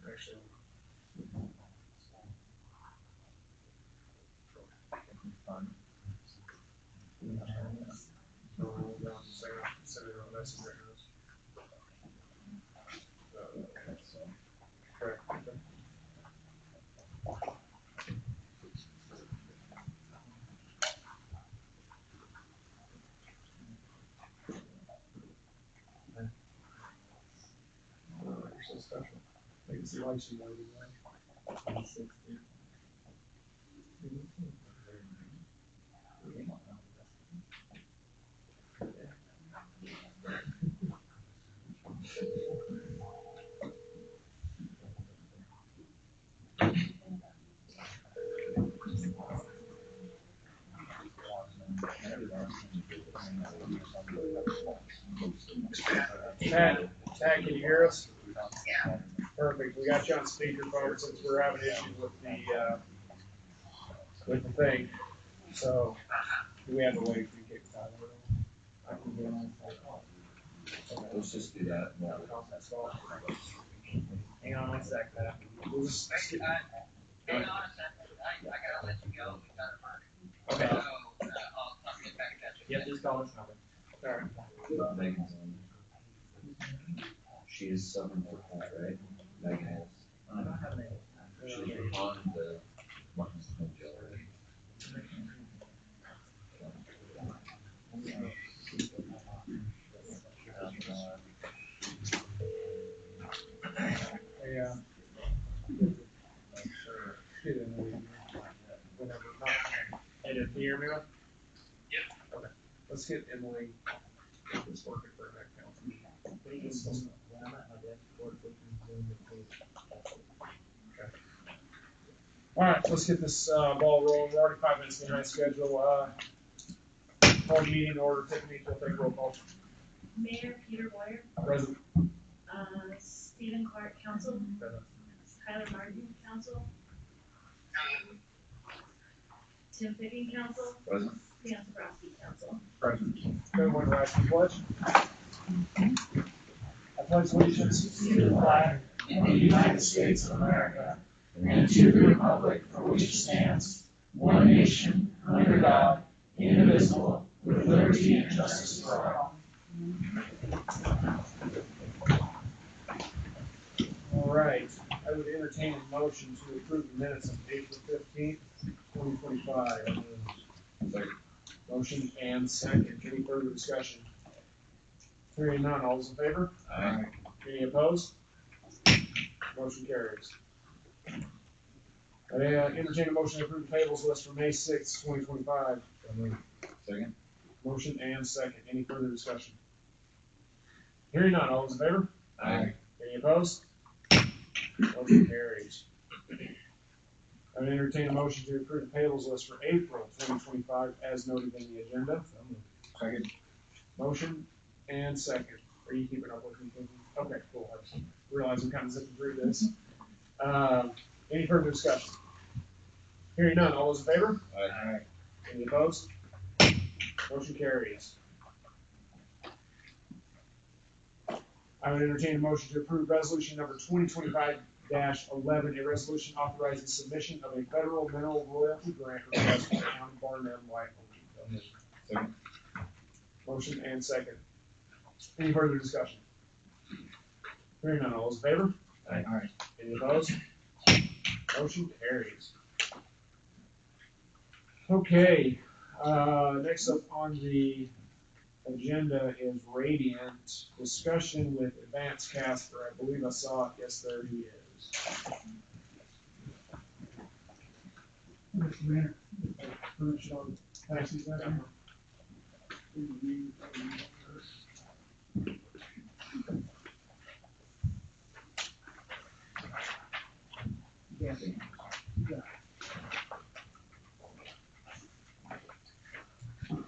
Actually, so we'll go on to send it on message right now. Correct. Okay. You're so special. Make it see like she knows you, right? Matt, can you hear us? Yeah. Perfect. We got you on speakerphone since we're having issues with the thing. So, do we have a way to get Tyler? I can get on. Okay. Let's just do that. No, that's all. Hang on one sec, Matt. We'll just skip. Hang on a second, I gotta let you go, we got a mark. Okay. So, I'll get back in touch with you. Yep, just call us number. All right. Megan's on. She is subbing for Pat, right? Megan is. I don't have any. She's on the Martin's Home Jail. Yeah. Whenever. Hey, did you hear me? Yep. Okay. Let's get Emily. Get this working for our next council. Okay. All right, let's get this ball rolling. We're already 5 minutes behind schedule. Call meeting in order. Tiffany, we'll take roll call. Mayor Peter Boyer, Present. Stephen Clark, council. Present. Tyler Martin, council. Tim Picking, council. Present. Dan Sobrowski, council. Present. Everyone rise to the pledge. I pledge allegiance to the flag of the United States of America and to the republic for which it stands, one nation, under God, indivisible, with liberty and justice for all. All right, I would entertain a motion to approve the minutes of April 15th, 2025. Second. Motion and second. Any further discussion? Hearing none, all those in favor? Aye. Any opposed? Motion carries. I entertain a motion to approve the tables list for May 6th, 2025. Second. Motion and second. Any further discussion? Hearing none, all those in favor? Aye. Any opposed? Motion carries. I would entertain a motion to approve the payables list for April 2025 as noted in the agenda. Second. Motion and second. Are you keeping up with me? Okay, cool. I realize I'm kind of zipping through this. Any further discussion? Hearing none, all those in favor? Aye. Any opposed? Motion carries. I would entertain a motion to approve resolution number 2025-11, a resolution authorizing submission of a federal mineral royalty grant request for the town of Barnum, Wyoming. Second. Motion and second. Any further discussion? Hearing none, all those in favor? Aye. Any opposed? Motion carries. Okay, next up on the agenda is Radiant discussion with Advanced Casper. I believe I saw it. Yes, there he is. Mr. Mayor, permission on taxis that here. Yeah.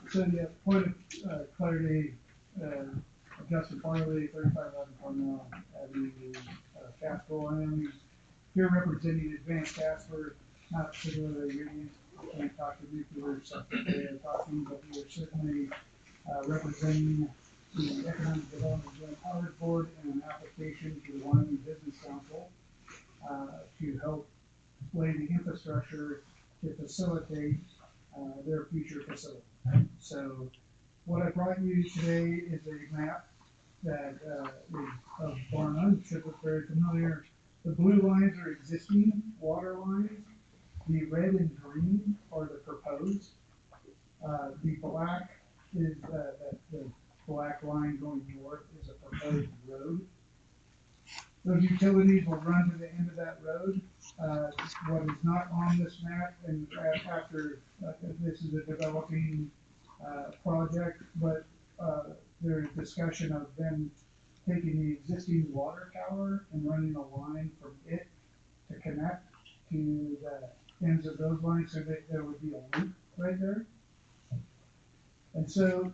So yeah, point of clarity, Justin Farley, 3511 Cornell Avenue, Casper, Wyoming. Here representing Advanced Casper, not particularly Radiant. I can't talk to nuclear stuff that they're talking, but we are certainly representing the Economic Development Joint Powers Board and an application to the Wyoming Business Council to help lay the infrastructure to facilitate their future facility. So what I brought you today is a map that is of Barnum. It should look very familiar. The blue lines are existing water lines. The red and green are the proposed. The black is the black line going north is a proposed road. Those utilities will run to the end of that road. What is not on this map, and after this is a developing project, but there's discussion of them taking the existing water tower and running a line from it to connect to the ends of those lines, so that there would be a loop right there. And so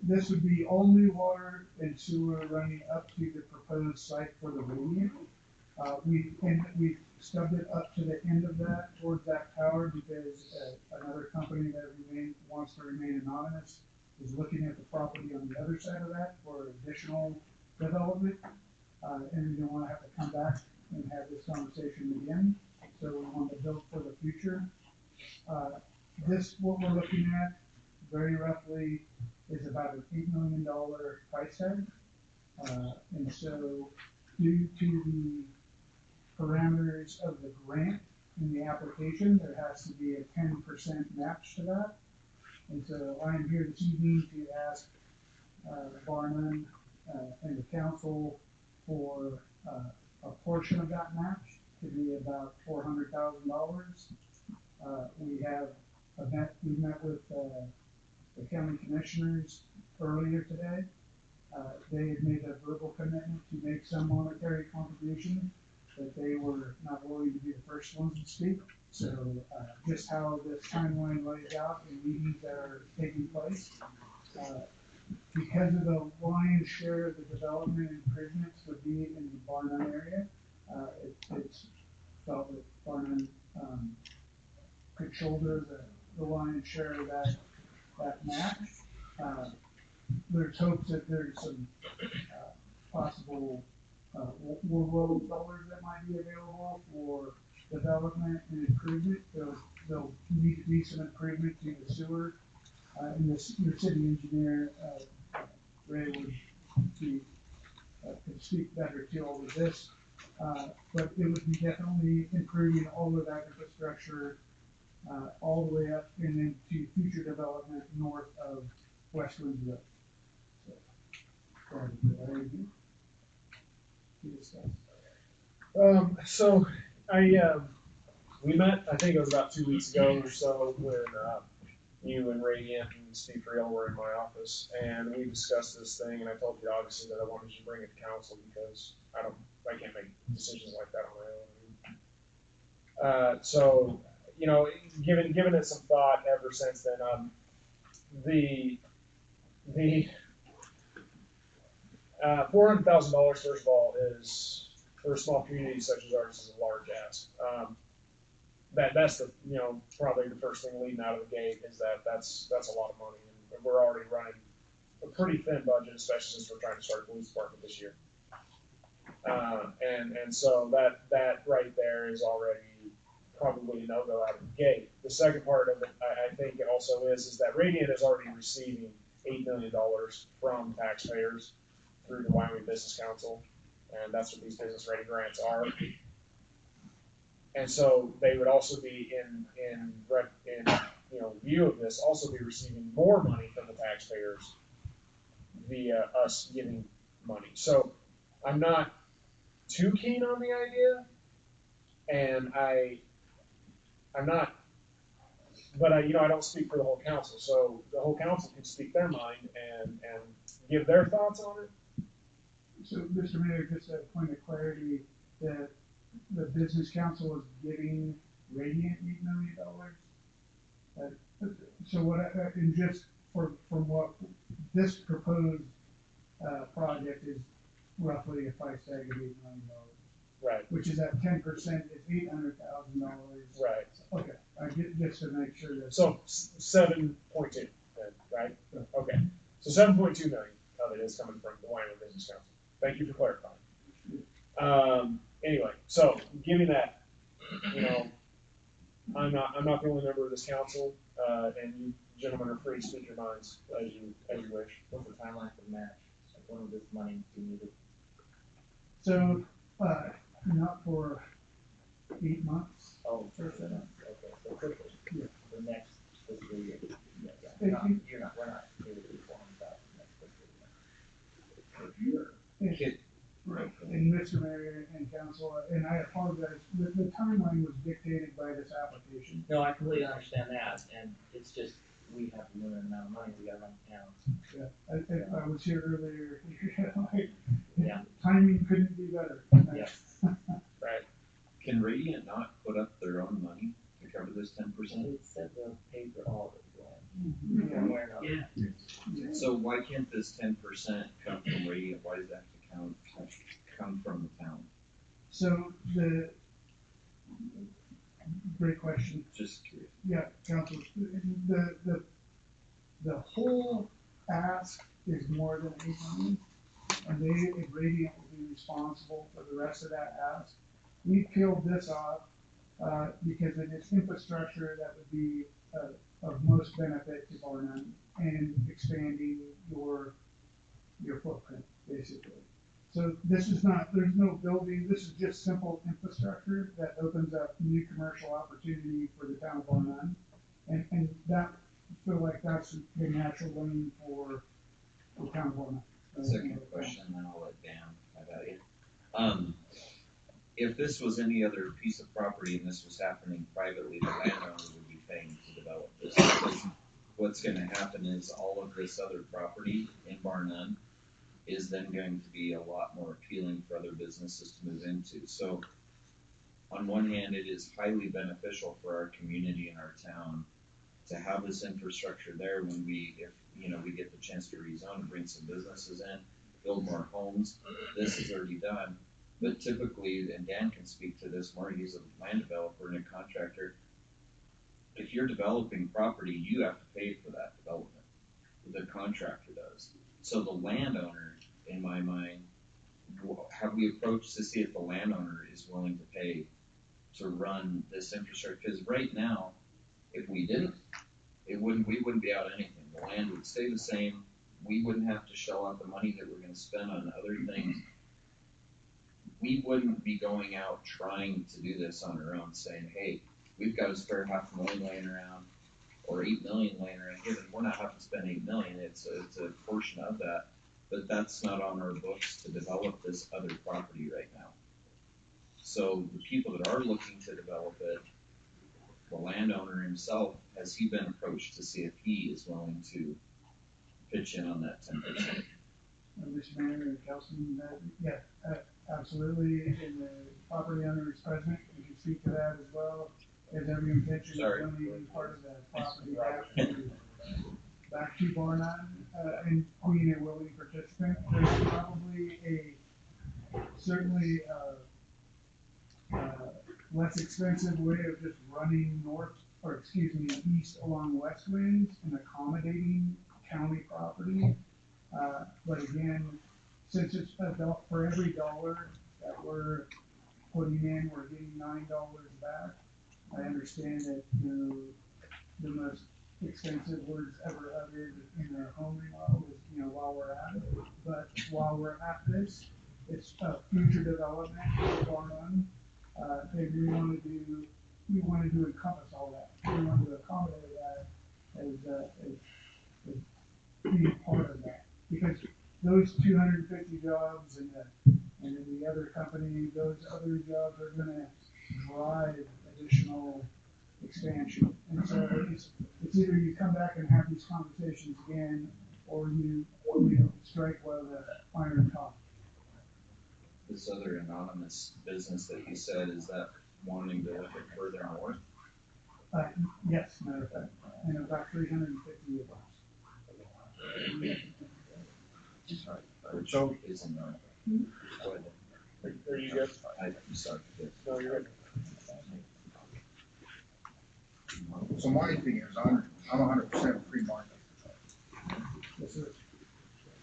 this would be all new water and sewer running up to the proposed site for the radiant. We stubbed it up to the end of that, towards that tower, because another company that wants to remain anonymous is looking at the property on the other side of that for additional development. And we don't want to have to come back and have this conversation again. So we want to build for the future. What we're looking at, very roughly, is about an $8 million price tag. And so due to the parameters of the grant in the application, there has to be a 10% match to that. And so I am here this evening to ask Barnum and the council for a portion of that match to be about $400,000. We met with the county commissioners earlier today. They had made a verbal commitment to make some monetary contribution, but they were not willing to be the first ones to speak. So just how this timeline lays out in meetings that are taking place, because of the lion's share of the development improvements would be in the Barnum area, it's felt that Barnum could shoulder the lion's share of that match. There's hopes that there's some possible world dollars that might be available for development and improvement. There'll need to be some improvement to the sewer. And your city engineer, Ray, could speak better to all of this. But it would be definitely improving all of that infrastructure all the way up and into future development north of Westwood Road. So we met, I think it was about 2 weeks ago or so, when you and Radiant and Steve Friel were in my office, and we discussed this thing, and I told you obviously that I wanted you to bring it to council because I can't make decisions like that on my own. So, you know, given it some thought ever since then, the $400,000, first of all, is, for a small community such as ours, is a large ask. That's the, you know, probably the first thing leading out of the gate is that's a lot of money, and we're already running a pretty thin budget, especially since we're trying to start a police department this year. And so that right there is already probably a no-go out of the gate. The second part of it, I think it also is that Radiant is already receiving $8 million from taxpayers through the Wyoming Business Council, and that's what these business ready grants are. And so they would also be in view of this, also be receiving more money from the taxpayers via us giving money. So I'm not too keen on the idea, and I'm not, but I don't speak for the whole council. So the whole council can speak their mind and give their thoughts on it. So, Mr. Mayor, just a point of clarity, that the business council is giving Radiant $8 million. So what, and just from what this proposed project is roughly a price tag of $8 million. Right. Which is at 10% is $800,000. Right. Okay, just to make sure that. So 7.2, right? Okay. So 7.2 million. is coming from the Wyoming Business Council. Thank you for clarifying. Anyway, so giving that, you know, I'm not the only member of this council, and you gentlemen are free to speak your minds as you wish. What's the timeline for the match? Like, when will this money be needed? So, not for 8 months. Oh, Or so. okay, so quickly. Yeah. The next fiscal year. Yeah, Thank we're not able to do 400,000 next fiscal year. Right, and Mr. Mayor and council, and I apologize, the timeline was dictated by this application. No, I completely understand that, and it's just, we have a limited amount of money, we gotta run towns. Yeah, I was here earlier, Yeah. timing couldn't be better. Yeah. Right. Can Radiant not put up their own money to cover this 10%? It said they'll pay for all of it, Yeah. one way or another. Yeah. So why can't this 10% come from Radiant? Why does that have to come from the town? So great question. Just curious. Yeah, council, the whole ask is more than 8 million, and Radiant will be responsible for the rest of that ask. We peeled this off, because it is infrastructure that would be, of most benefit to Barnum and expanding your footprint, basically. So this is not, there's no building, this is just simple infrastructure that opens up new commercial opportunity for the town of Barnum. And that, I feel like that's the natural lane for the town of Barnum. Second question, and then I'll let Dan have at you. If this was any other piece of property and this was happening privately, the landowner would be paying to develop this. Because what's gonna happen is all of this other property in Barnum is then going to be a lot more appealing for other businesses to move into. So on one hand, it is highly beneficial for our community and our town to have this infrastructure there when we get the chance to rezone and bring some businesses in, build more homes. This is already done. But typically, and Dan can speak to this more, he's a land developer and a contractor. If you're developing property, you have to pay for that development. The contractor does. So the landowner, in my mind, have we approached to see if the landowner is willing to pay to run this infrastructure? Because right now, if we didn't, we wouldn't be out anything. The land would stay the same. We wouldn't have to shell out the money that we're going to spend on other things. We wouldn't be going out trying to do this on our own, saying, hey, we've got a spare $500,000 laying around or 8 million laying around here, and we're not having to spend 8 million. It's a portion of that, but that's not on our books to develop this other property right now. So the people that are looking to develop it, the landowner himself, has he been approached to see if he is willing to pitch in on that 10%? Mr. Mayor and Councilman, absolutely, and the property owner is present, we can speak to that as well. Has every intention of donating part of that property back to Barnum, and being a willing participant. There's probably certainly less expensive way of just running east along West Winds and accommodating county property. But again, since it's for every dollar that we're putting in, we're getting $9 back. I understand that, the most expensive words ever uttered in a home remodel is, while we're at it. But while we're at this, it's a future development for Barnum. And we wanted to encompass all that. We wanted to accommodate that as being part of that. Because those 250 jobs and in the other company, those other jobs are gonna drive additional expansion. And so it's either you come back and have these conversations again, or you strike while the iron hot. This other anonymous business that you said, is that wanting to look at further north? Yes, matter of fact, and about 350 of those. Which So- is in north. Go ahead. Are you good? I'm sorry. Yes. No, you're good. So my thing is, I'm 100% free market. Yes, sir.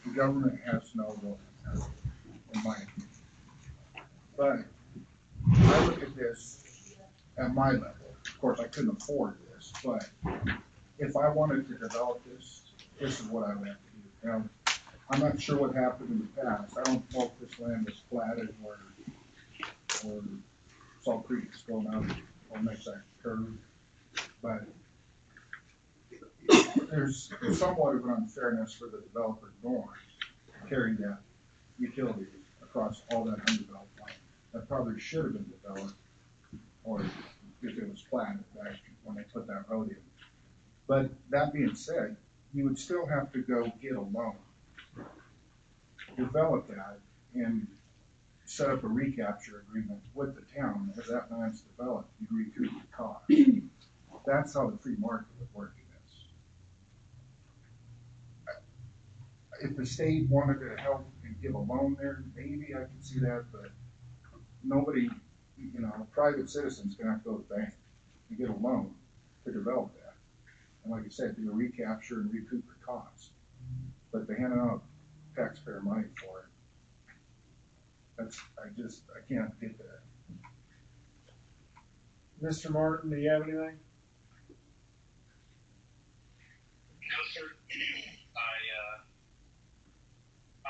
the government has no role in that, in my opinion. But I look at this at my level. Of course, I couldn't afford this, but if I wanted to develop this, this is what I would have to do. Now, I'm not sure what happened in the past. I don't know if this land was platted or Salt Creek is going out or makes that curve. But there's somewhat of an unfairness for the developer north carrying that utility across all that undeveloped land. That probably should have been developed, or if it was platted back when they put that road in. But that being said, you would still have to go get a loan, develop that, and set up a recapture agreement with the town. As that land's developed, you recoup the cost. That's how the free market would work in this. If the state wanted to help and give a loan there, maybe I could see that, but nobody, you know, a private citizen's gonna have to go to the bank and get a loan to develop that. And like I said, do a recapture and recoup the cost. But they hand out taxpayer money for it. I can't get that. Mr. Martin, do you have anything? No, sir. I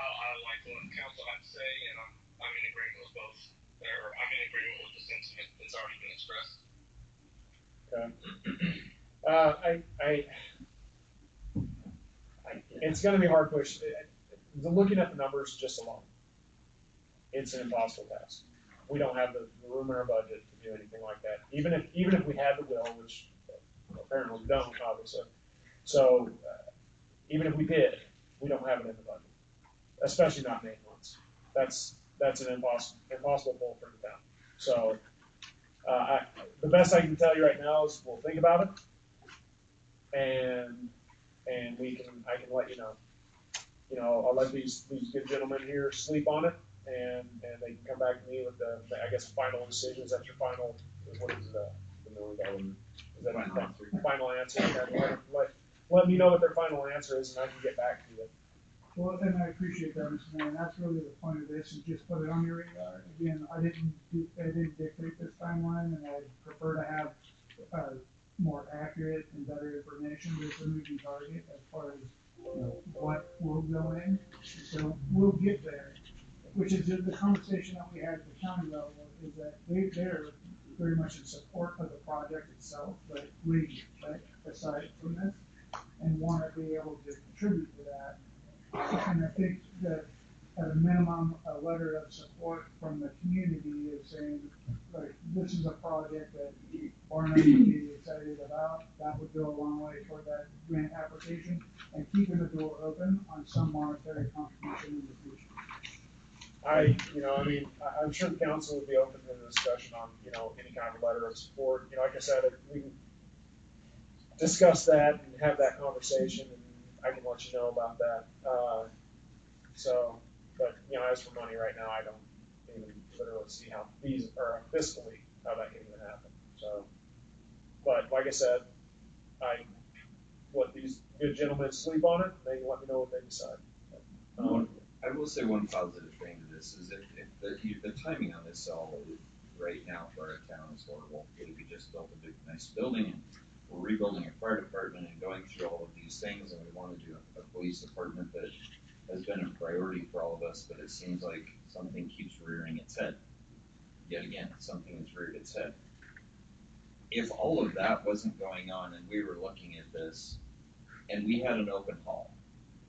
like what council had to say, and I'm in agreement with both. Or I'm in agreement with the sentiment that's already been expressed. It's gonna be hard push. Looking at the numbers just alone, it's an impossible task. We don't have the room in our budget to do anything like that. Even if we had the will, which apparently we don't, obviously. So even if we did, we don't have it in the budget, especially not maintenance. That's an impossible pull for the town. So the best I can tell you right now is we'll think about it, and I can let you know. You know, I'll let these good gentlemen here sleep on it, and they can come back to me with the I guess final decisions. That's your final. What is it? The $1 million? Is that final answer? Let me know what their final answer is, and I can get back to you. Well, and I appreciate that, Mr. Mayor, and that's really the point of this, is just put it on your radar. Again, I didn't dictate this timeline, and I'd prefer to have, more accurate and better information. There's a moving target as far as, you know, what will go in. So we'll get there, which is the conversation that we had at the county level, is that they're very much in support of the project itself, but we, right, aside from this, and want to be able to contribute to that. And I think that at a minimum, a letter of support from the community is saying, like, this is a project that Barnum would be excited about. That would go a long way toward that grant application, and keeping the door open on some monetary contribution in the future. I'm sure the council would be open to the discussion on, any kind of letter of support. Like I said, we can discuss that and have that conversation, and I can let you know about that. But as for money right now, I don't even literally see how fiscally how that can even happen. So, but like I said, I let these good gentlemen sleep on it. They can let me know what they decide. I will say one positive thing to this is if the timing on this all right now for our town is horrible. We just built a big nice building, and we're rebuilding a fire department and going through all of these things, and we want to do a police department that has been a priority for all of us, but it seems like something keeps rearing its head. Yet again, something has reared its head. If all of that wasn't going on and we were looking at this and we had an open hall,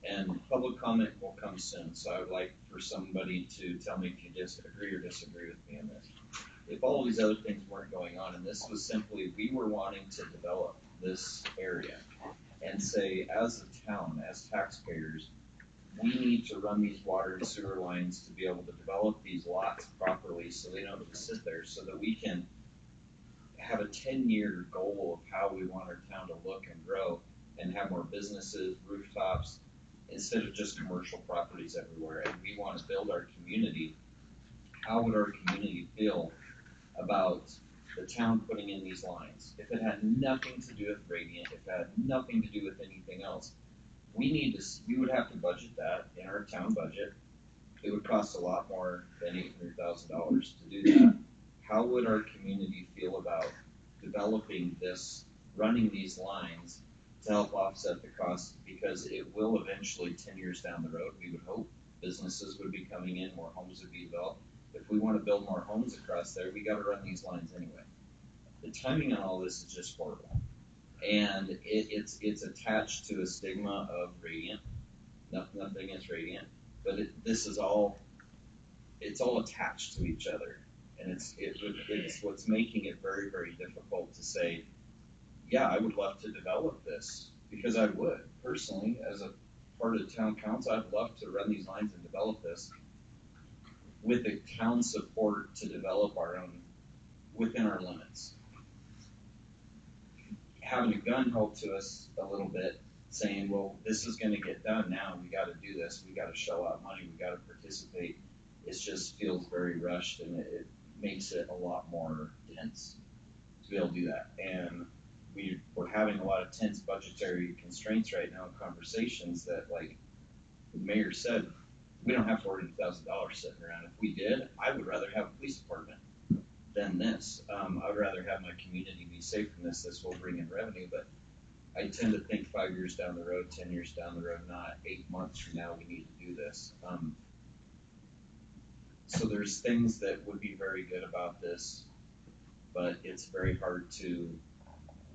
and public comment will come soon, so I would like for somebody to tell me if you disagree or disagree with me on this. If all of these other things weren't going on, and this was simply, we were wanting to develop this area and say, as a town, as taxpayers, we need to run these water and sewer lines to be able to develop these lots properly so they don't just sit there, so that we can have a 10-year goal of how we want our town to look and grow and have more businesses, rooftops, instead of just commercial properties everywhere. And we want to build our community. How would our community feel about the town putting in these lines? If it had nothing to do with Radiant, if it had nothing to do with anything else, we would have to budget that in our town budget. It would cost a lot more than $800,000 to do that. How would our community feel about developing this, running these lines to help offset the cost? Because it will eventually, 10 years down the road, we would hope, businesses would be coming in, more homes would be developed. If we want to build more homes across there, we got to run these lines anyway. The timing on all this is just horrible. And it's attached to a stigma of Radiant. Nothing against Radiant, but this is all, it's all attached to each other. And it's what's making it very, very difficult to say, yeah, I would love to develop this, because I would, personally, as a part of town council, I'd love to run these lines and develop this with the town support to develop our own, within our limits. Having a gun held to us a little bit, saying, well, this is gonna get done now, we gotta do this, we gotta shell out money, we gotta participate. It just feels very rushed, and it makes it a lot more tense to be able to do that. And we're having a lot of tense budgetary constraints right now, conversations that, like the mayor said, we don't have $40,000 sitting around. If we did, I would rather have a police department than this. I would rather have my community be safe from this. This will bring in revenue, but I tend to think 5 years down the road, 10 years down the road, not 8 months from now, we need to do this. So there's things that would be very good about this, but it's very hard to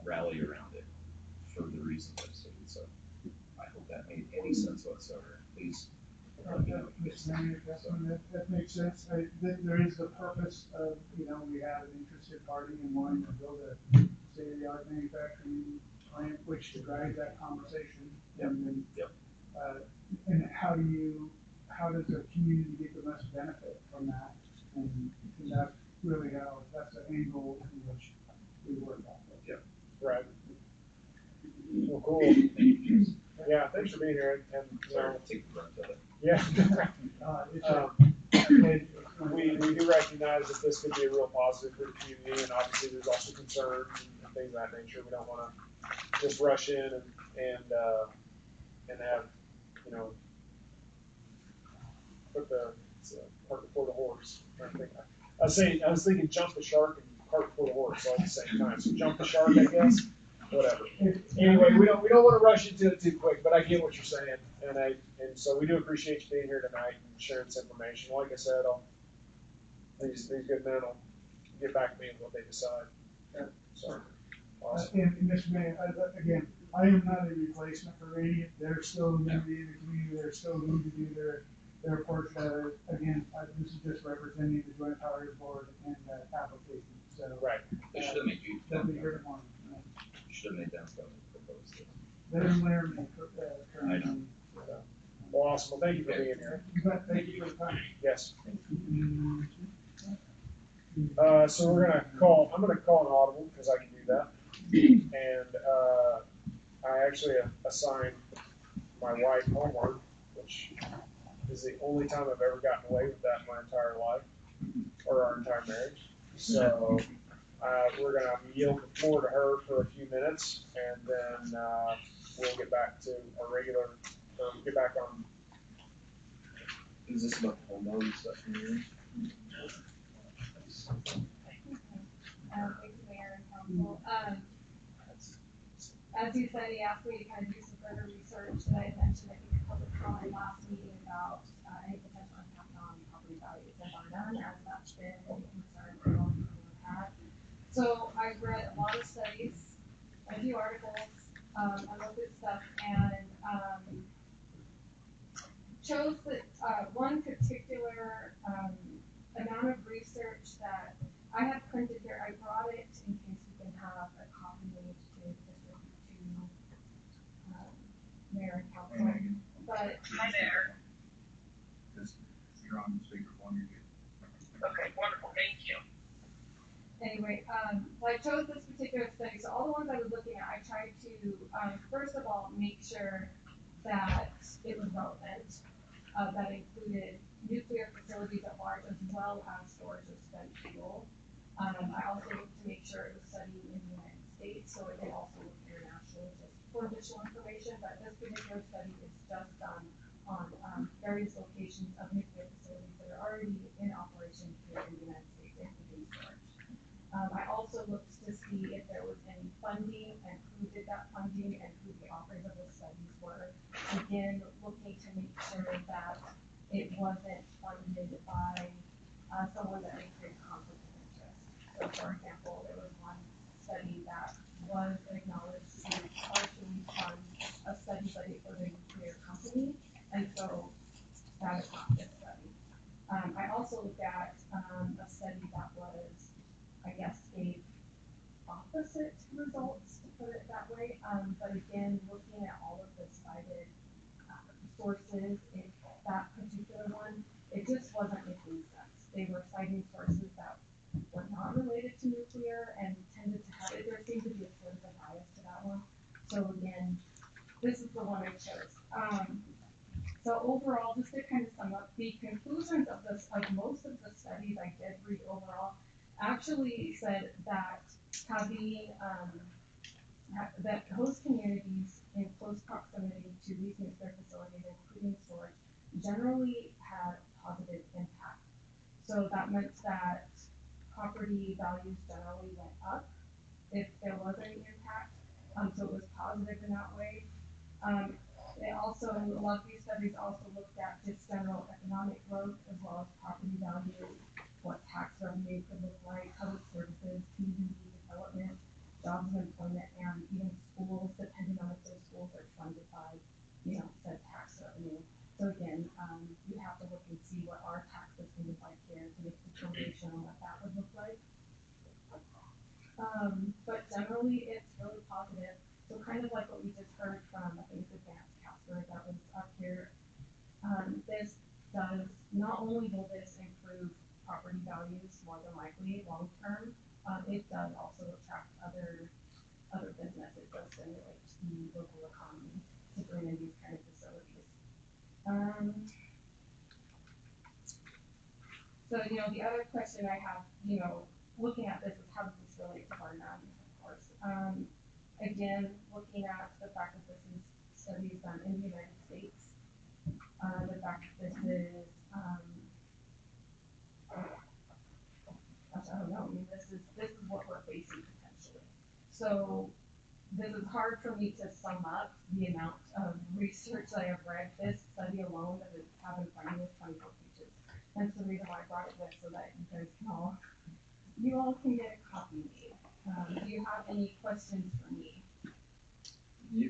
rally around it for the reasons I've stated. So I hope that made any sense whatsoever. Please. That makes sense. There is the purpose of, we have an interested party in wanting to build a state-of-the-art manufacturing plant, which drives that conversation. And then, and how does the community get the most benefit from that? And that's really that's the angle in which we work on it. Yep. Right. Well, cool. Yeah, thanks for being here, and Sorry, take the brunt of it. yeah. And we do recognize that this could be a real positive for the community, and obviously there's also concerns and things of that nature. We don't want to just rush in and have, put the cart before the horse. I was thinking jump the shark and cart before the horse all at the same time. So jump the shark, I guess. Whatever. Anyway, we don't want to rush into it too quick, but I get what you're saying, and so we do appreciate you being here tonight and sharing this information. Like I said, these good men will get back to me with what they decide. So, awesome. And Mr. Mayor, again, I am not a replacement for Radiant. They're still going to be in the community. They're still going to do their portion. Again, this is just representing the Joint Powers Board and the application. So Right. They should have made you. they'll be here tomorrow. Should have made them propose this. They're currently. I know. Well, awesome. Well, thank you for being here. But thank you for the time. Yes. So I'm gonna call an audible because I can do that. And I actually assigned my wife homework, which is the only time I've ever gotten away with that in my entire life, or our entire marriage. So we're gonna yield the floor to her for a few minutes, and then we'll get back to our regular, get back on. Is this about the home building stuff in here? Thanks, Mayor and Council. As you said, he asked me to kind of do some further research that I had mentioned, I think, a public comment last meeting about any potential impact on property values and on none, as that's been a concern for a long time we've had. So I read a lot of studies, a few articles, I looked at stuff, and chose that one particular amount of research that I have printed here. I brought it in case we can have a copy made to distribute to Mayor and Council. But Hi there. Because you're on the speakerphone, you're good. Okay, wonderful, thank you. anyway, so I chose this particular study. So all the ones I was looking at, I tried to first of all make sure that it was relevant. That included nuclear facilities at large as well as storage of spent fuel. I also looked to make sure it was studied in the United States, so it did also look international, just for additional information, but this particular study is just done on, various locations of nuclear facilities that are already in operation here in the United States, including storage. I also looked to see if there was any funding and who did that funding and who the authors of the studies were. Again, looking to make sure that it wasn't funded by, someone that may create conflict of interest. So for example, there was one study that was acknowledged to partially fund a study, but it was a nuclear company, and so that is not this study. I also looked at, a study that was, I guess, gave opposite results, to put it that way. But again, looking at all of the cited sources, that particular one, it just wasn't making sense. They were citing sources that were not related to nuclear and tended to have, there seemed to be a sort of a bias to that one. So again, this is the one I chose. So overall, just to kind of sum up, the conclusions of this, like most of the studies I did read overall, actually said that having, that host communities in close proximity to these nuclear facilities, including storage, generally had positive impact. So that meant that property values generally went up if there was any impact. So it was positive in that way. They also, a lot of these studies also looked at just general economic growth as well as property values, what tax revenue could look like, public services, community development, jobs and employment, and even schools, depending on if those schools are funded by, said tax revenue. So again, you have to look and see what our tax system is like here to make a determination on what that would look like. But generally, it's really positive. So kind of like what we just heard from, I think, Advanced Casper that was up here. This does, not only will this improve property values more than likely long term, it does also attract other business. It does stimulate the local economy to bring in these kind of facilities. So, the other question I have, looking at this is how does this relate to Barnum, of course. Again, looking at the fact that this is studies done in the United States, the fact that this is, I don't know, I mean, this is what we're facing potentially. So this is hard for me to sum up the amount of research that I have read. This study alone that I have in front of me is 24 pages. That's the reason why I brought it with, so that you all can get a copy made. Do you have any questions for me?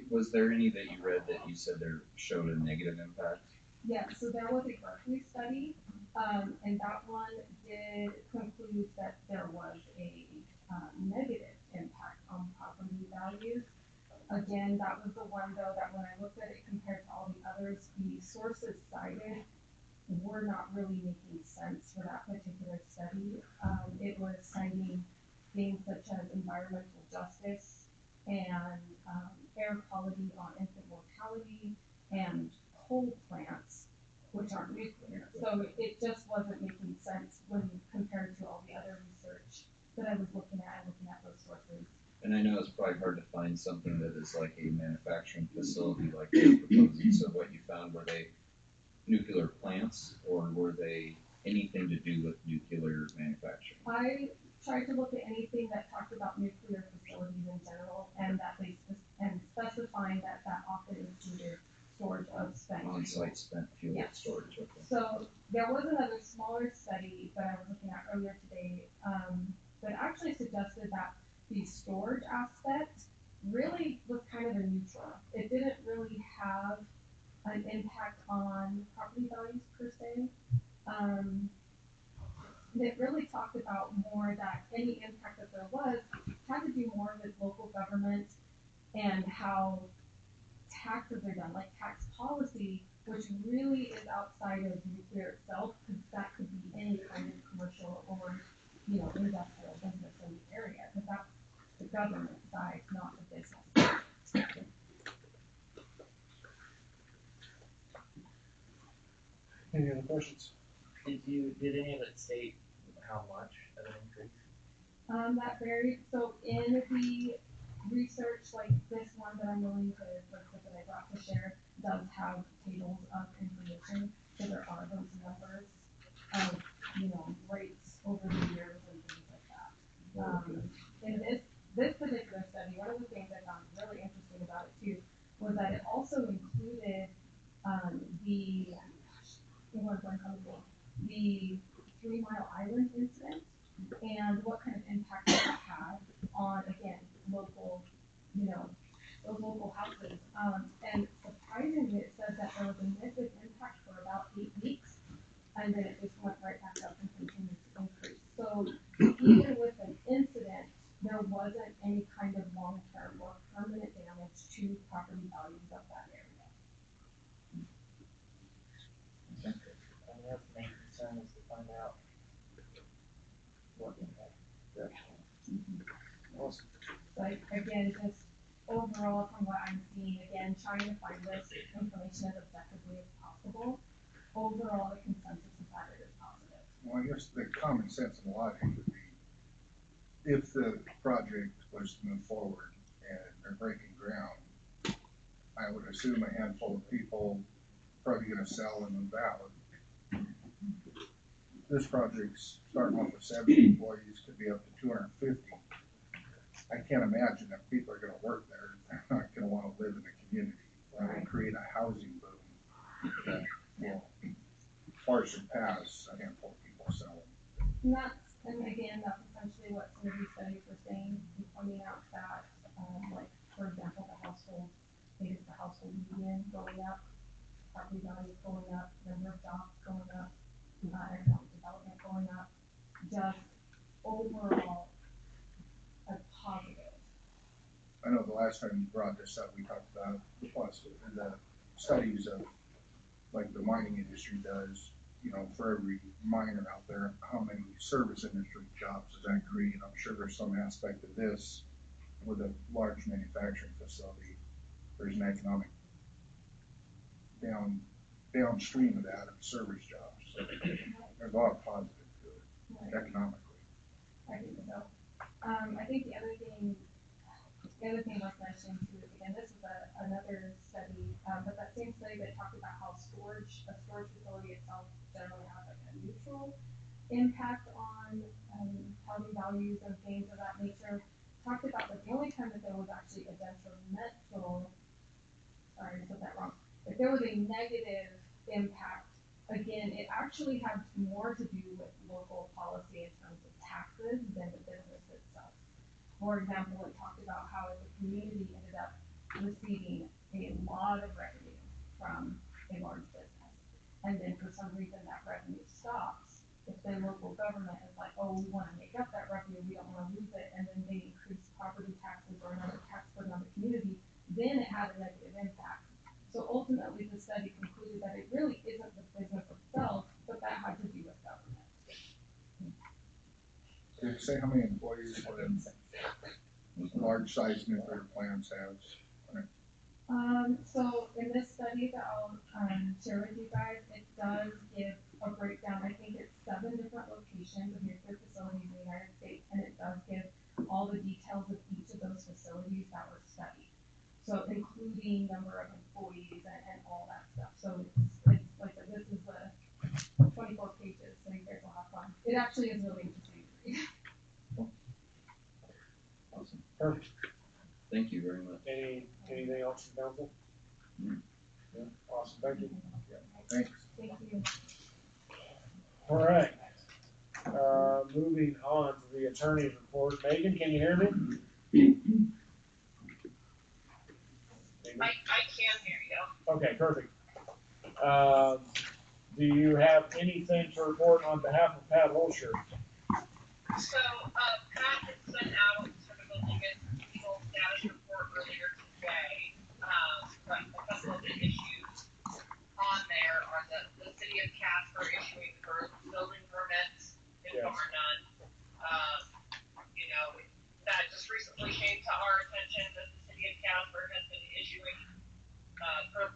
Was there any that you read that you said there showed a negative impact? Yeah, so there was a Berkeley study, and that one did conclude that there was a negative impact on property values. Again, that was the one though that when I looked at it compared to all the others, the sources cited were not really making sense for that particular study. It was citing things such as environmental justice and air quality on infant mortality and coal plants, which aren't nuclear. So it just wasn't making sense when compared to all the other research that I was looking at those sources. And I know it's probably hard to find something that is like a manufacturing facility like they're proposing. So what you found, were they nuclear plants or were they anything to do with nuclear manufacturing? I tried to look at anything that talked about nuclear facilities in general and that they and specifying that often included storage of spent On-site spent fuel storage. Okay. So there was another smaller study that I was looking at earlier today that actually suggested that the storage aspect really was kind of a neutral. It didn't really have an impact on property values per se. It really talked about more that any impact that there was had to do more with local government and how taxes are done, like tax policy, which really is outside of nuclear itself, because that could be any kind of commercial or, industrial business in the area, because that's the government side, not the business. Any other questions? Did any of it state how much of an increase? That varied. So in the research like this one that I'm willing to, like that I brought to share, does have tables of information, so there are those numbers of, rates over the years and things like that. In this particular study, one of the things I found really interesting about it too, was that it also included, the 3 Mile Island incident, and what kind of impact that had on, again, local, those local houses. And surprisingly, it said that there was a negative impact for about 8 weeks, and then it just went right back up and continued to increase. So even with an incident, there wasn't any kind of long-term or permanent damage to property values of that area. And that's the main concern, is to find out what impact that has. Awesome. But again, just overall from what I'm seeing, again, trying to find this information as objectively as possible, overall the consensus is that it is positive. Well, I guess the common sense and logic would be, if the project was to move forward and they're breaking ground, I would assume a handful of people probably gonna sell and move out. This project's starting off with 70 employees, could be up to 250. I can't imagine that people are gonna work there, they're not gonna wanna live in the community. That would create a housing boom that will far surpass a handful of people selling. And again, that's essentially what some of these studies were saying, and pointing out that, like, for example, the household median going up, property values going up, number of jobs going up, economic development going up, just overall a positive. I know the last time you brought this up, we talked about the studies of, like the mining industry does, for every miner out there, how many service industry jobs does that create? I'm sure there's some aspect of this with a large manufacturing facility. There's an economic downstream of that of service jobs. So there's a lot of positive to it economically. I think so. I think the other thing worth mentioning too is, again, this is another study, but that same study that talked about how a storage facility itself generally has like a neutral impact on property values and things of that nature, talked about that the only time that there was actually a detrimental, sorry, I said that wrong, if there was a negative impact, again, it actually had more to do with local policy in terms of taxes than the business itself. For example, it talked about how the community ended up receiving a lot of revenue from a large business. And then for some reason that revenue stops. If the local government is like, oh, we want to make up that revenue, we don't want to lose it, and then they increase property taxes or another tax burden on the community, then it had a negative impact. So ultimately the study concluded that it really isn't the business itself, but that had to do with government. Did it say how many employees large size nuclear plants have? So in this study that I'll share with you guys, it does give a breakdown. I think it's 7 different locations of nuclear facilities in the United States, and it does give all the details of each of those facilities that were studied. So including number of employees and all that stuff. So it's like this is the 24 pages, so you guys will have fun. It actually is really interesting to read. Awesome. Perfect. Thank you very much. Anything else from council? Yeah, awesome, thank you. Thanks. Thank you. All right. Moving on to the attorney's report. Megan, can you hear me? I can hear you. Okay, perfect. Do you have anything to report on behalf of Pat Holscher? So, Pat had sent out sort of a legal status report earlier today. But a couple of the issues on there are the city of Casper issuing building permits in Bar None. That just recently came to our attention that the city of Casper has been issuing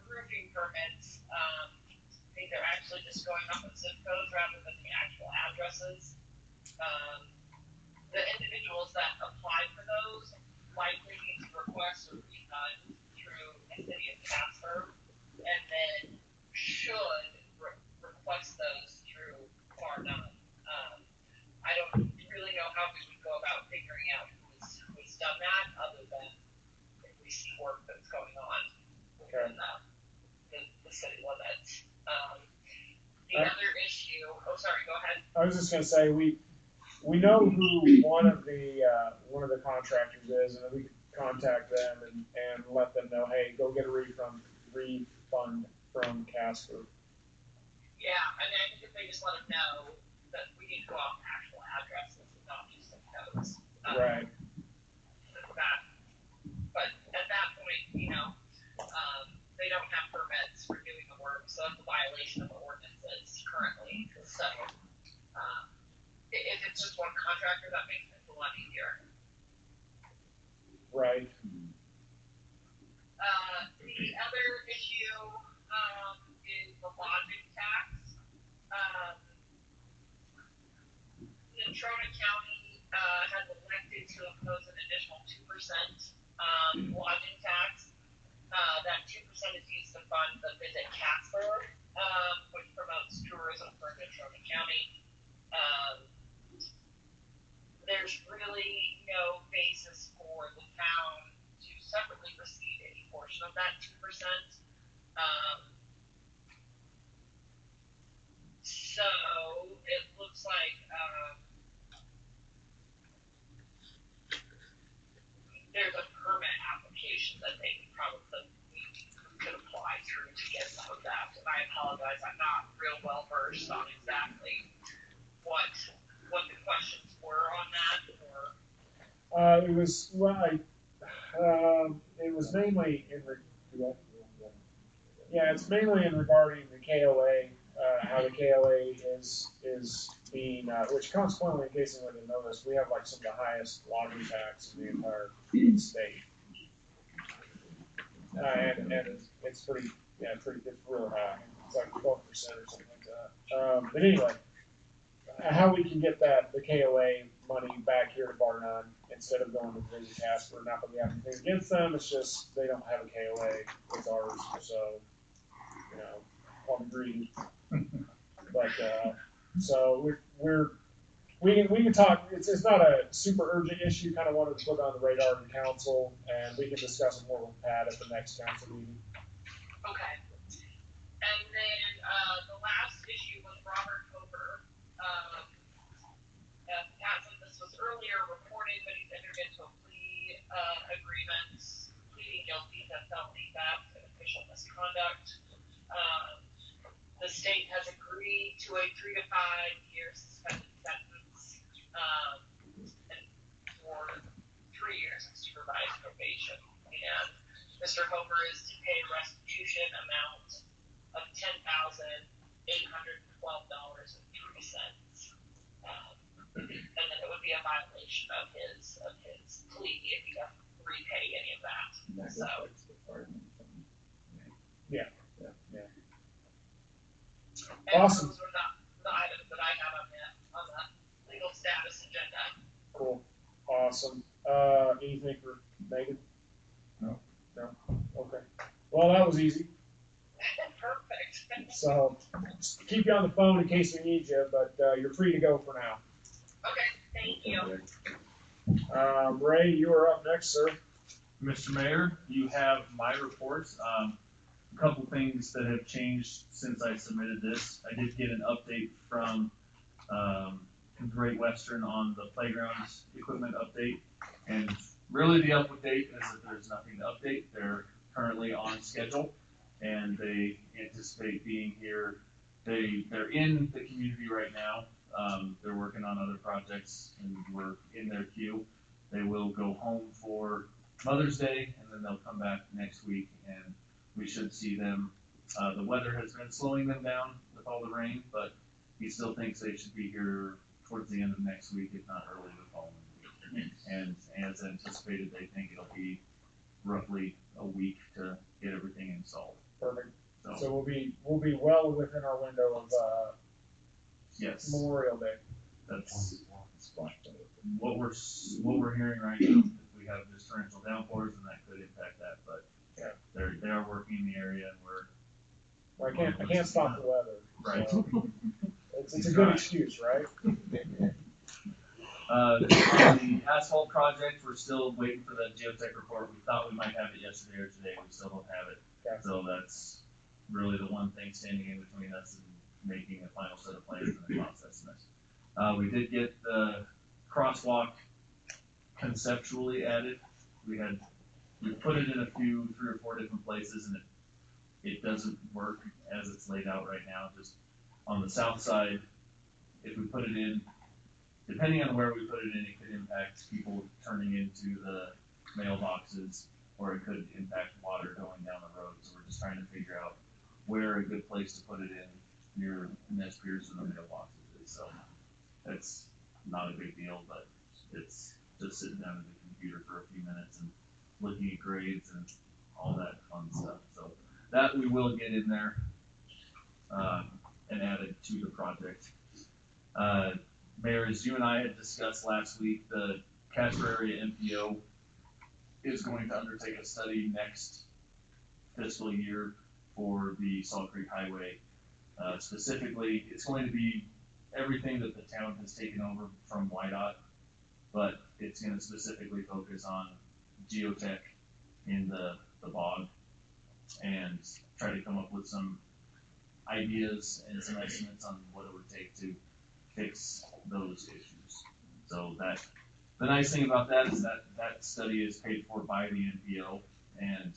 roofing permits. I think they're actually just going off of zip codes rather than the actual addresses. The individuals that apply for those likely need to request a refund through the city of Casper, and then should request those through Bar-None. I don't really know how we would go about figuring out who's done that, other than if we see work that's going on within the city limits. The other issue, oh, sorry, go ahead. I was just gonna say, we know who one of the contractors is, and we could contact them and let them know, hey, go get a refund from Casper. Yeah, I mean, I think if they just let them know that we need to go off actual addresses and not just the codes. Right. But at that point, they don't have permits for doing the work, so it's a violation of the ordinances currently. So, if it's just one contractor, that makes it a lot easier. Right. The other issue, is the lodging tax. Natrona County, has elected to impose an additional 2%, lodging tax. That 2% is used to fund the Visit Casper, which promotes tourism for Natrona County. There's really no basis for the town to separately receive any portion of that 2%. So it looks like, there's a permit application that they could apply through to get some of that. And I apologize, I'm not real well versed on exactly what the questions were on that, or. It was mainly it's mainly in regarding the KOA, how the KOA is being, which consequently, in case anyone didn't know this, we have like some of the highest lodging tax in the entire state. And it's pretty, it's really high. It's like 12% or something like that. But anyway, how we can get the KOA money back here to Bar-None instead of going to Visit Casper. Not that we have anything against them, it's just they don't have a KOA, it's ours, so, on greedy. But, so we can talk, it's not a super urgent issue, kind of wanted to put it on the radar of the council, and we can discuss it more with Pat at the next council meeting. Okay. And then, the last issue was Robert Coper. Pat said this was earlier reported, but he's entered into a plea, agreement, pleading guilty to felony theft and official misconduct. The state has agreed to a 3 to 5 year suspended sentence, and for 3 years of supervised probation. And Mr. Homer is to pay a restitution amount of $10,812.03. And then it would be a violation of his plea if he doesn't repay any of that. So. Yeah. And Awesome. those were the items that I had on the legal status agenda. Cool. Awesome. Anything for Megan? No. No? Okay. Well, that was easy. Perfect. So, just keep you on the phone in case we need you, but you're free to go for now. Okay, thank you. Ray, you are up next, sir. Mr. Mayor, you have my reports. A couple things that have changed since I submitted this. I did get an update from Great Western on the playgrounds equipment update. And really the update is that there's nothing to update. They're currently on schedule and they anticipate being here. They're in the community right now. They're working on other projects and we're in their queue. They will go home for Mother's Day and then they'll come back next week and we should see them. The weather has been slowing them down with all the rain, but he still thinks they should be here towards the end of next week, if not early the following week. And as anticipated, they think it'll be roughly a week to get everything installed. Perfect. So we'll be well within our window of yes, Memorial Day. That's what we're hearing right now. If we we have just torrential downpours, and that could impact that, but Yeah. they are working in the area, and we're, Well, I can't stop the weather. Right. So it's a good excuse, right? on the asphalt project, we're still waiting for that geotech report. We thought we might have it yesterday or today, we still don't have it. Okay. So that's really the one thing standing in between us and making a final set of plans and a cost estimate. We did get the crosswalk conceptually added. We put it in 3 or 4 different places, and it doesn't work as it's laid out right now. Just on the south side, if we put it in, depending on where we put it in, it could impact people turning into the mailboxes, or it could impact water going down the road. So we're just trying to figure out where a good place to put it in near Nez Perce and the mailboxes is. So that's not a big deal, but it's just sitting down at the computer for a few minutes and looking at grades and all that fun stuff. So that we will get in there and added to the project. Mayor, as you and I had discussed last week, the Casper Area MPO is going to undertake a study next fiscal year for the Salt Creek Highway. Specifically, it's going to be everything that the town has taken over from YDOT, but it's going to specifically focus on geotech in the bog and try to come up with some ideas and some estimates on what it would take to fix those issues. So the nice thing about that is that study is paid for by the NPO, and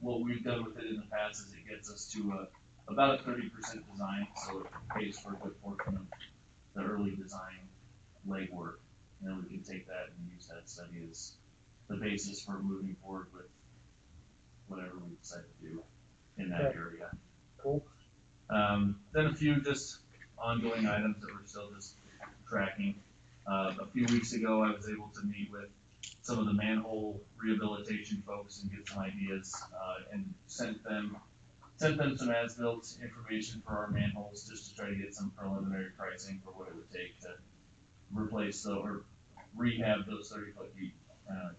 what we've done with it in the past is it gets us to about a 30% design, so it pays for a good portion of the early design legwork. And then we can take that and use that study as the basis for moving forward with whatever we decide to do in that area. Cool. Then a few just ongoing items that we're still just tracking. A few weeks ago, I was able to meet with some of the manhole rehabilitation folks and get some ideas, and sent them some as-built information for our manholes, just to try to get some preliminary pricing for what it would take to replace or rehab those 30-foot deep,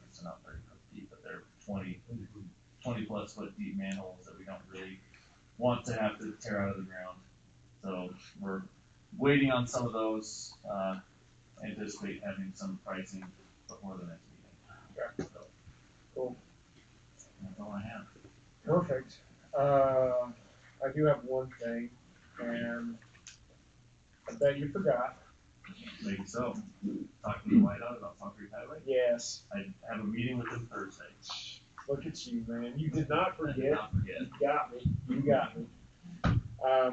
it's not 30-foot deep, but they're 20 plus foot deep manholes that we don't really want to have to tear out of the ground. So we're waiting on some of those, anticipate having some pricing before the next meeting. Okay. So, Cool. that's all I have. Perfect. I do have one thing, and I bet you forgot. Maybe so. Talking to Whiteout about Salt Creek Highway. Yes. I have a meeting with them Thursday. Look at you, man. You did not I did forget. not forget. You got me. You got me.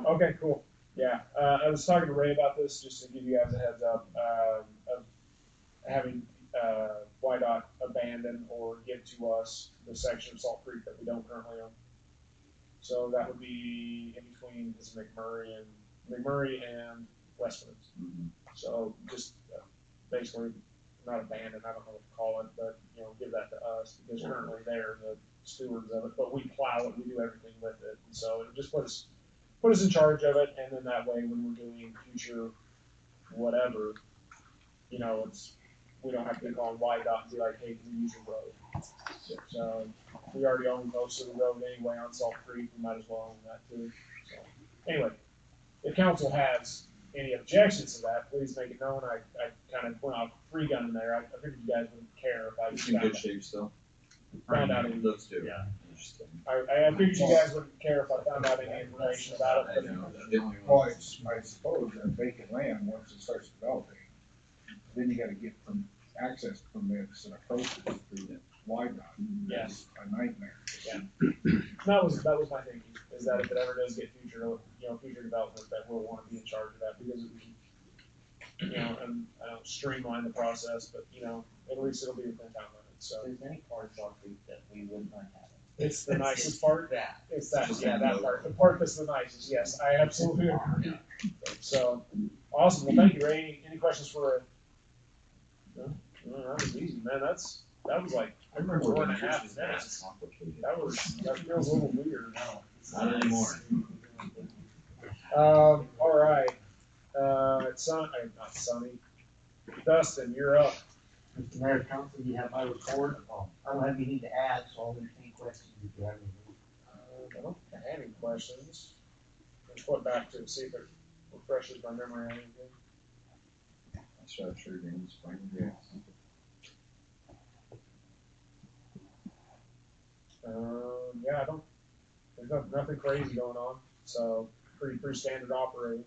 Okay, cool. Yeah, I was talking to Ray about this, just to give you guys a heads up, of having YDOT abandon or give to us the section of Salt Creek that we don't currently own. So that would be in between McMurray and Westlands. Mhm. So just basically not abandoned, I don't know what to call it, but give that to us, because currently they're the stewards of it, but we plow it, we do everything with it, and so it just put us in charge of it, and then that way when we're doing future whatever, we don't have to call YDOT and be like, hey, can we use your road? So we already own most of the road anyway on Salt Creek, we might as well own that too. So anyway, if council has any objections to that, please make it known. I kind of went off free gun in there. I figured you guys wouldn't care if I It's just in good shape still. found out any. Those two. Yeah. Interesting. I figured you guys wouldn't care if I found out any information about I it, know, the only Well, one. I suppose that vacant land, once it starts developing, then you gotta get access permits and approaches through YDOT. Yeah. It's a nightmare. that was my thinking, is that if it ever does get future development, that we'll want to be in charge of that, because it would, and I don't streamline the process, but at least it'll be within town limits. So There's any part of Salt Creek that we wouldn't mind having. it's the nicest part. That. It's that, Just yeah, a that note. part, the part that's the nicest, yes, I absolutely agree. So, awesome, well, thank you, Ray, any questions for Ray? No, that was easy, man, that was like, I remember 4.5 when this was minutes. complicated. That feels a little weird now. Not anymore. All right, not Sunny, Dustin, you're up. Mr. Mayor, Council, you have my report. I don't have anything to add, so I'll entertain questions if you have any. I don't have any questions. Let's flip back to see if it refreshes my memory or anything. I shot sure green spring grass. Yeah, there's nothing crazy going on, so pretty standard operating.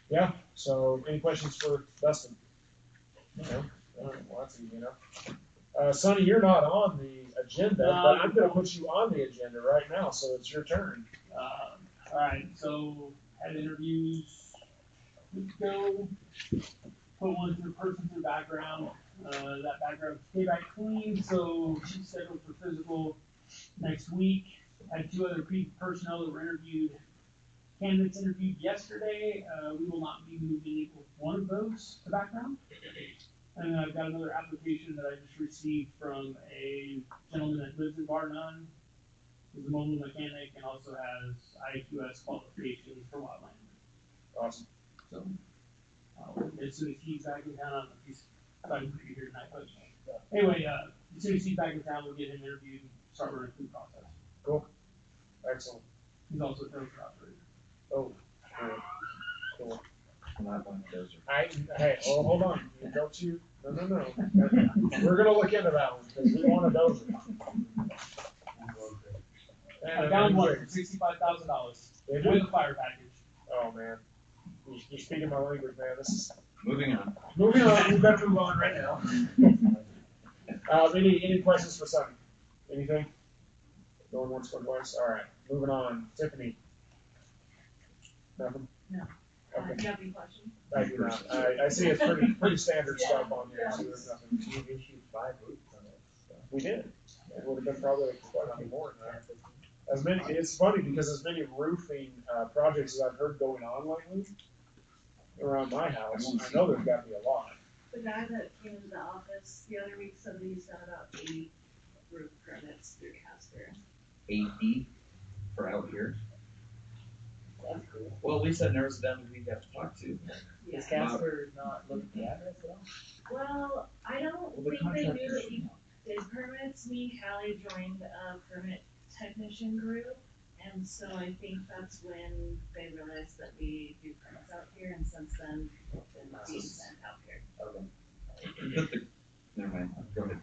Yeah, so any questions for Dustin? No? Well, that's easy enough. Sonny, you're not on the agenda, but I'm gonna put you on the agenda right now, so it's your turn. Alright, so had interviews a week ago, put one through person through background, that background came back clean, so she's scheduled for physical next week. Had two other personnel that were interviewed, candidates interviewed yesterday, we will not be moving one of those to background. And I've got another application that I just received from a gentleman that lives in Bar None. He's a mobile mechanic and also has IQS qualifications for wildland. Awesome. So, as soon as he's back in town, I don't know if he's probably gonna be here tonight, but anyway, as soon as he's back in town, we'll get him interviewed and start running through the process. Cool. Excellent. He's also a trailer operator. Oh, cool. Not one of those. Hey, hold on, don't you, no. We're gonna look into that one, because we want a dozer. I found one for $65,000 with a fire package. Oh, man. You're speaking my language, man. This is. Moving on. Moving on, we better move on right now. Any questions for Sonny? Anything? Going once, going twice? All right, moving on. Tiffany? Nothing? No. Okay. Do you have any questions? I do not. I see it's pretty standard stuff on here, so there's nothing. You issued 5 roofs on it, so. We did. It would have been probably quite a bit more than that. It's funny because as many roofing projects as I've heard going on lately around my house, I know there's got to be a lot. The guy that came into the office the other week said that he's done about 80 roof permits through Casper. 80 for out here. That's cool. Well, at least that narrows it down to who we have to talk to. Is Casper not looking at it at all? Well, I don't Well, the think they knew contractors that he did permits. Me and Callie joined a permit technician group, and so I think that's when they realized that we do permits out here, and since then, they've been being sent out here. But never mind, go ahead,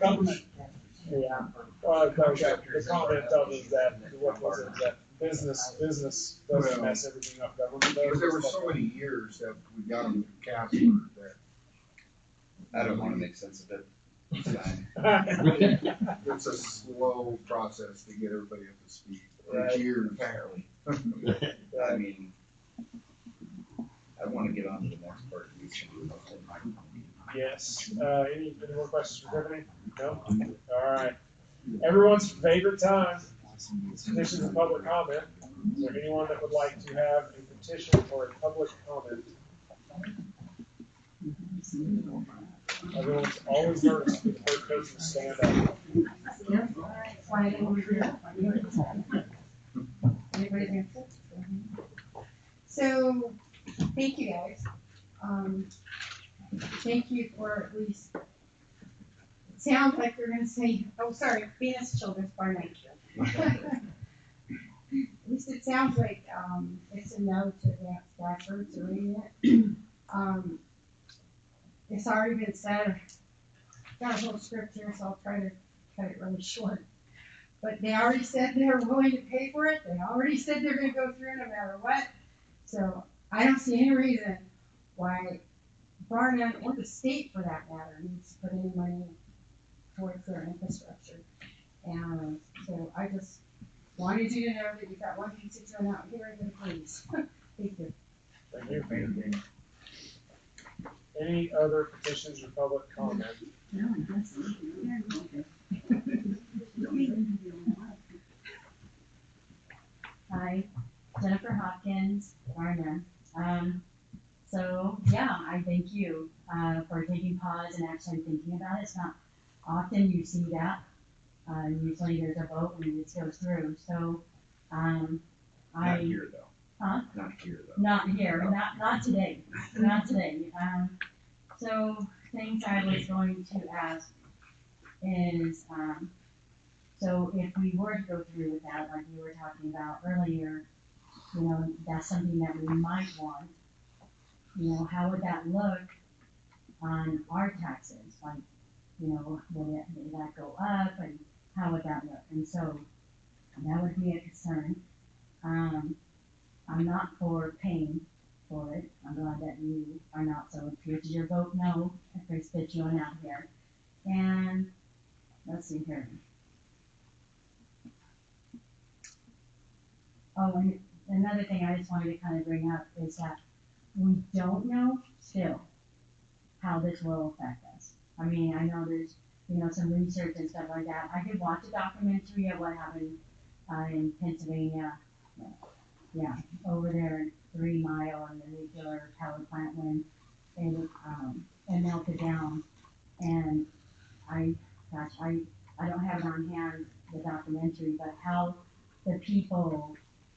Government. Yeah. Well, the comment of is that, what was it, that business doesn't mess everything up, government does. Because there were so many years that we got them through Casper that. I don't wanna make sense of it. It's fine. It's a slow process to get everybody up to speed. Right. It's years. Apparently. I mean, I wanna get on to the next part. Yes, any more questions for Tiffany? No? Alright. Everyone's favorite time, petitions and public comment. Is there anyone that would like to have a petition or a public comment? Everyone's always nervous for the first person to stand up. So, thank you guys. Thank you for at least, it sounds like you're gonna say, oh, sorry, Venus Children's Bar Night. At least it sounds like, it's a no to Advanced Stafford, to reading it. It's already been said, got a whole script here, so I'll try to cut it really short. But they already said they're willing to pay for it, they already said they're gonna go through no matter what. So I don't see any reason why Bar None, or the state for that matter, needs to put any money towards their infrastructure. And so I just wanted you to know that you've got one constituent out here that agrees. Thank you. Thank you. Any other petitions or public comment? Hi, Jennifer Hopkins, Bar None. So yeah, I thank you for taking pause and actually thinking about it. It's not often you see that. Usually there's a vote and it just goes through. So Not here though. Huh? Not here though. Not here, not today, not today. So things I was going to ask is, so if we were to go through with that, like we were talking about earlier, you know, that's something that we might want. You know, how would that look on our taxes? Like, you know, would that go up and how would that look? And so that would be a concern. I'm not for paying for it. I'm glad that you are not, so here's your vote no, if I spit you on out here. And let's see here. Oh, and another thing I just wanted to kind of bring up is that we don't know still how this will affect us. I mean, I know there's, you know, some research and stuff like that. I did watch a documentary of what happened in Pennsylvania. Yeah, over there in 3 Mile and the nuclear power plant when it melted down. And I don't have it on hand, the documentary, but how the people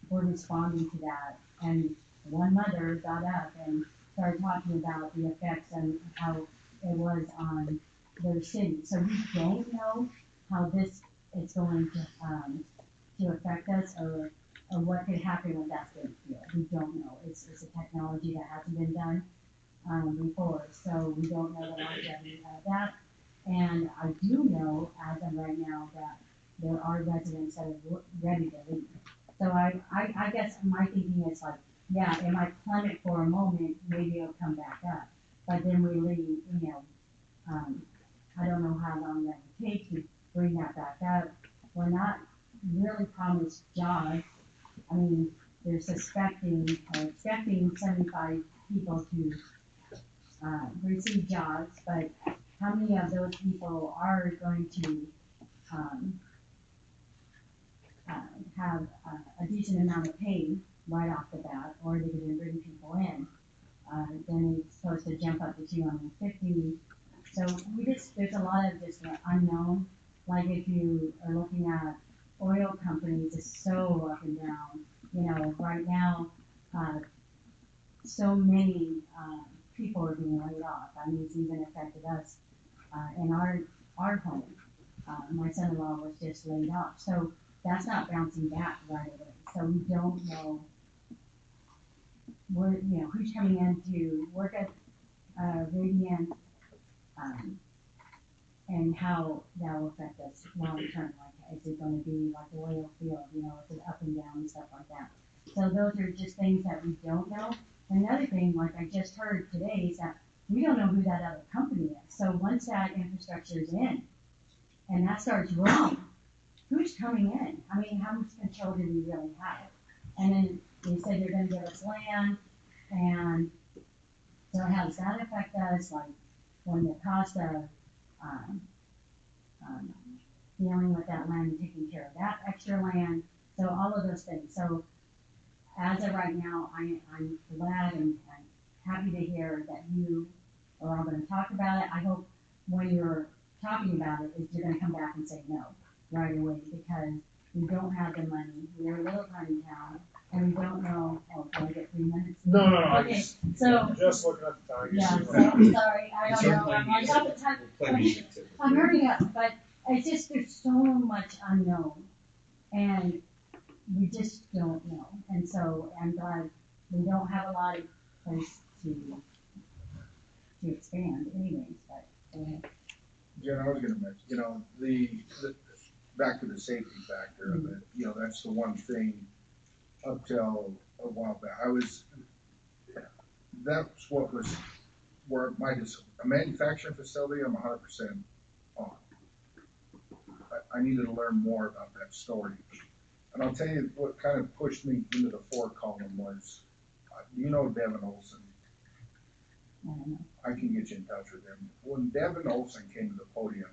were responding to that. And one mother got up and started talking about the effects and how it was on their city. So we don't know how this is going to affect us or what could happen with that big field. We don't know. It's a technology that hasn't been done before, so we don't know the longevity of that. And I do know, as of right now, that there are residents that are ready to leave. So I guess my thinking is like, yeah, it might plummet for a moment, maybe it'll come back up. But then we leave, you know, I don't know how long that would take to bring that back up. We're not really promised jobs. I mean, they're expecting 75 people to receive jobs, but how many of those people are going to have a decent amount of pay right off the bat, or are they going to bring people in? Then it's supposed to jump up to 250. So there's a lot of just unknown. Like if you are looking at oil companies, it's so up and down. You know, right now, so many people are being laid off. I mean, it's even affected us in our home. My son-in-law was just laid off, so that's not bouncing back right away. So we don't know who's coming in to work at Radiant, and how that will affect us long term. Like, is it going to be like the oil field? You know, is it up and down and stuff like that? So those are just things that we don't know. Another thing, like I just heard today, is that we don't know who that other company is. So once that infrastructure is in, and that starts rolling, who's coming in? I mean, how much control do we really have? And then they said they're gonna give us land, and so how does that affect us? Like, when the cost of dealing with that land and taking care of that extra land, so all of those things. So as of right now, I'm glad and happy to hear that you are all gonna talk about it. I hope when you're talking about it, is you're gonna come back and say no right away, because we don't have the money. We're a little tiny town, and we don't know, can I get 3 minutes? No, Okay, so, just looking at the time. yeah, so I'm sorry, I don't know, I'm like, all the time, I'm hurrying up, but it's just, there's so much unknown, and we just don't know, and so I'm glad we don't have a lot of place to expand anyways, but, Jen, I was gonna mention, you know, the back to the safety factor of it, you know, that's the one thing up till a while back, that's what was, where a manufacturing facility, I'm 100% on. I needed to learn more about that story. And I'll tell you what kind of pushed me into the 4 column was, you know Devin Olson. I can get you in touch with him. When Devin Olson came to the podium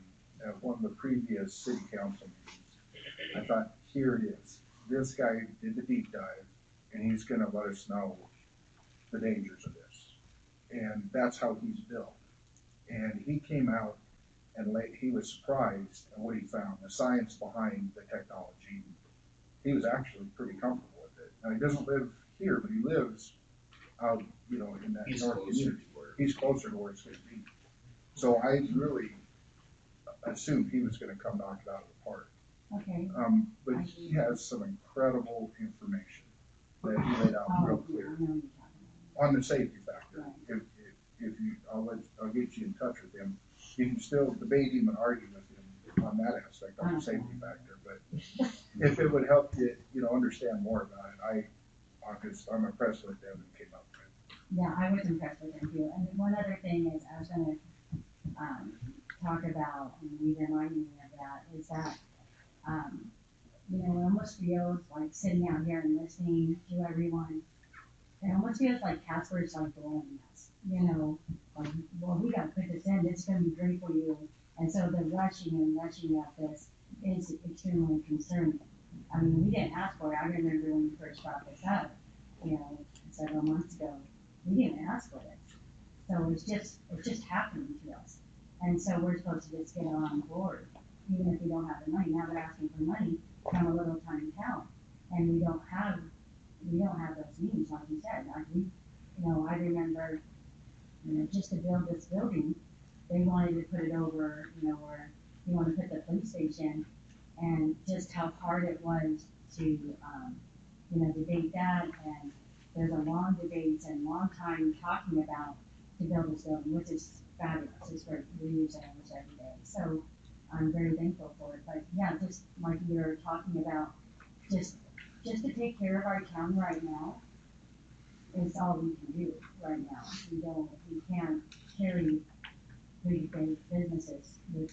at one of the previous city council meetings, I thought, here it is. This guy did the deep dive, and he's gonna let us know the dangers of this. And that's how he's built. And he came out and he was surprised at what he found, the science behind the technology. He was actually pretty comfortable with it. Now, he doesn't live here, but he lives out, you know, in that He's north closer community. to where. He's closer to where it's gonna be. So I really assumed he was gonna come knock it out of the park. Okay. But he has some incredible information that he laid out real Oh, yeah, I clear know what you're talking on the safety factor. Right. If you, I'll get you in touch with him. You can still debate him and argue with him on that aspect, on the safety factor, but if it would help you, you know, understand more about it, I'm impressed with them and came up with. Yeah, I was impressed with him too. And one other thing is, I was gonna, talk about, and you reminded me of that, is that, you know, it almost feels like sitting out here and listening to everyone. It almost feels like Casper's like bullying us, you know, like, well, we gotta put this in, it's gonna be great for you. And so the rushing at this is extremely concerning. I mean, we didn't ask for it. I remember when you first brought this up, you know, several months ago, we didn't ask for this. So it's just happening to us. And so we're supposed to just get on board, even if we don't have the money. Now they're asking for money from a little tiny town. And we don't have those means, like you said. Like we, you know, I remember, you know, just to build this building, they wanted to put it over, you know, where you want to put the police station, and just how hard it was to, you know, debate that. And there's a long debates and long time talking about to build this building, which is fabulous. It's great. We use it almost every day. So I'm very thankful for it. But yeah, just like you were talking about, just to take care of our town right now is all we can do right now. We can't carry big businesses, which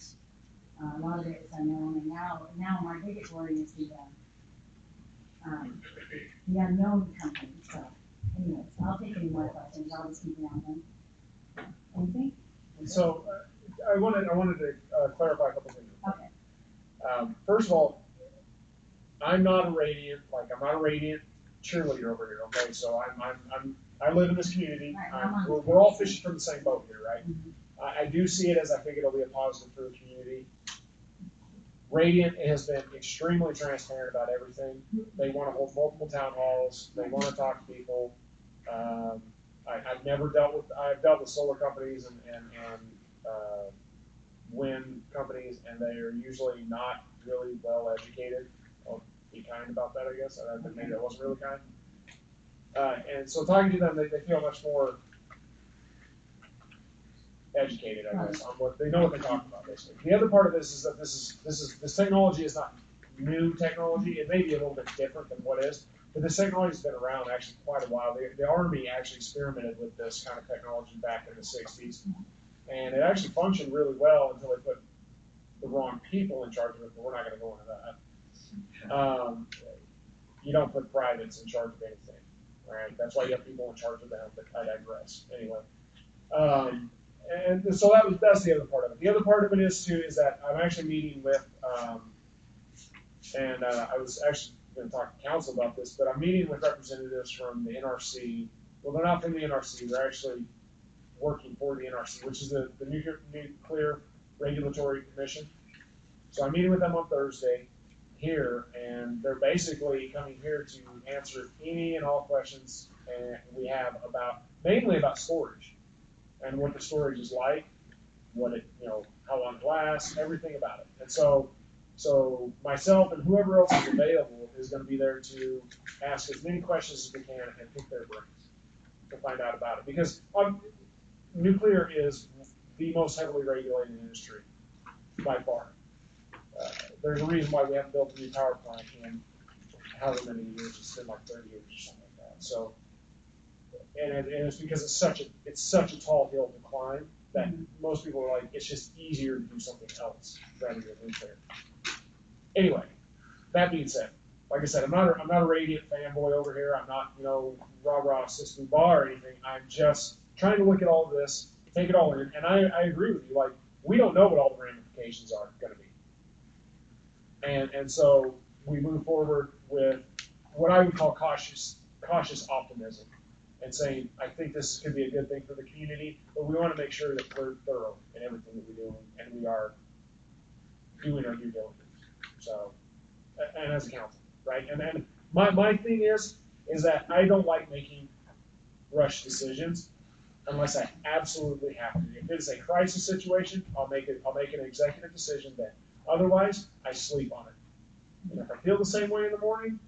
a lot of it is unknown. And now my biggest worry is the unknown company. So anyways, I'll take any more questions. I'll just keep on them. Anything? So, I wanted to clarify a couple things. Okay. First of all, I'm not a Radiant cheerleader over here, okay? So I live in this community. Right, We're all fishing from the same boat here, right? Mhm. I do see it as I think it'll be a positive for the community. Radiant has been extremely transparent about everything. They want to hold multiple town halls. They want to talk to people. I've dealt with solar companies and wind companies, and they are usually not really well educated. I'll be kind about that, I guess. Maybe I wasn't really kind. And so talking to them, they feel much more educated, I guess, on what they know what they're talking about, basically. The other part of this is that this technology is not new technology. It may be a little bit different than what is, but this technology's been around actually quite a while. The Army actually experimented with this kind of technology back in the 60s, and it actually functioned really well until they put the wrong people in charge of it, but we're not going to go into that. You don't put privates in charge of anything, right? That's why you have people in charge of them, but I digress. Anyway. And so that's the other part of it. The other part of it is that I'm actually meeting with, and I was actually going to talk to council about this, but I'm meeting with representatives from the NRC. Well, they're not from the NRC. They're actually working for the NRC, which is the Nuclear Regulatory Commission. So I'm meeting with them on Thursday here, and they're basically coming here to answer any and all questions we have mainly about storage and what the storage is like, what it, you know, how long it lasts, everything about it. And so myself and whoever else is available is going to be there to ask as many questions as we can and pick their brains to find out about it. Because nuclear is the most heavily regulated industry by far. There's a reason why we haven't built a new power plant in however many years. It's been like 30 years or something like that. So, and it's because it's such a tall hill to climb that most people are like, it's just easier to do something else rather than nuclear. Anyway, that being said, like I said, I'm not a Radiant fanboy over here. I'm not, you know, rah-rah system bar or anything. I'm just trying to look at all of this, take it all in, and I agree with you. Like, we don't know what all the ramifications are going to be. And so we move forward with what I would call cautious optimism and saying, I think this could be a good thing for the community, but we want to make sure that we're thorough in everything that we do and we are doing our due diligence. So, and as a council, right? And then my thing is, is that I don't like making rush decisions unless I absolutely have to. If it's a crisis situation, I'll make an executive decision then. Otherwise, I sleep on it. And if I feel the same way in the morning,